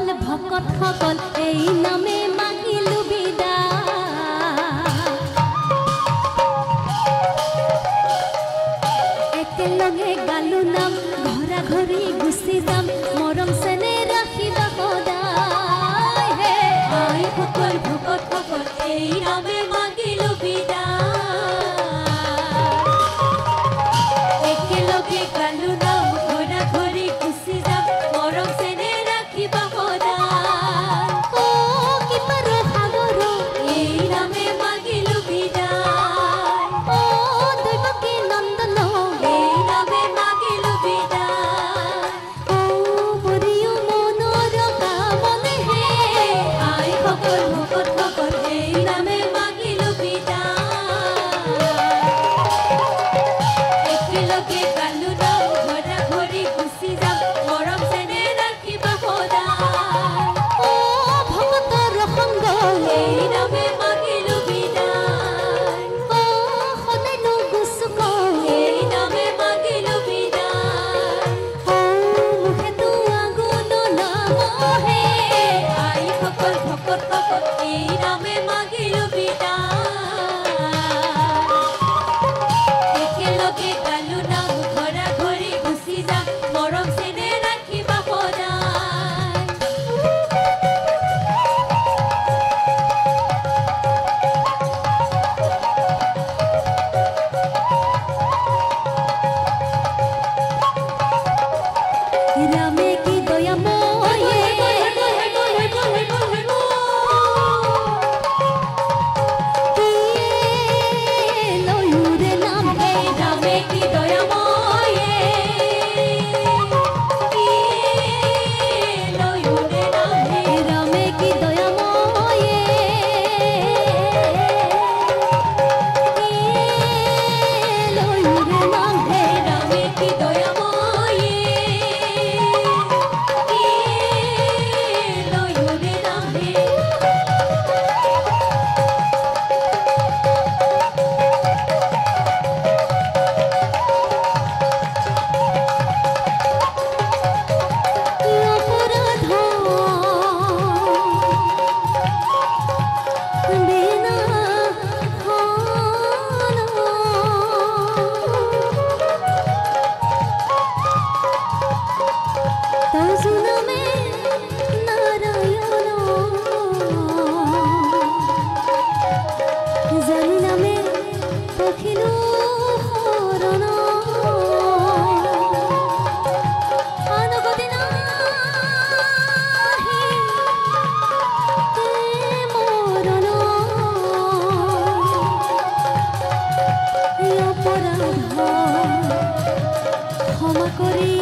সকল ভকত সকল এই নামে মাগিলো বিদায় একেলগে গালো নাম ঘৰা ঘৰি গুচি যাম মৰম চেনে ৰাখিবা সদায় হে আই সকল ভকত সকল এই নামে মাগিলো বিদায় একেলগে গালো নাম ঘৰা ঘৰি গুচি যাম মৰম চেনে ৰাখিবা সদায় ও কি পাৰ সাগৰ এই নামে মাগিলো বিদায় ও দৈৱকী নন্দন এই নামে মাগিলো বিদায় ও মৰিও মনৰ কামনে হে আই সকল ভকত সকল এই নামে মাগিলো বিদায় একেলগে গালো নাম ঘৰা ঘৰি গুচি যাম মৰম চেনে ৰাখিবা সদায় ও ভকতৰ সংগ এই নামে মাগিলো বিদায় ও সদায় নুগুচুক এই নামে মাগিলো বিদায় ও মুখেতো আগুন নাম হে আই সকল ভকত সকল এই নামে মাগিলো বিদায় একেলগে গালো নাম ঘৰা ঘৰি গুচি যাম মৰম চেনে ৰাখিবা সদায় রামে কি দয়াময় লয়ুরে নাম হে রামে কি দয়াময় লয়ুরে নাম হে রামে কি দয়াময় লয়ুরে নাম হে রামে কি দয়াময় লয়ুরে নাম হে অপরাধ বিনা হন তজু নামে নারায়ণ জানি নামে পখিলো শৰণ আনগতি নাহি মৰণ অপৰাধ ক্ষমা কৰি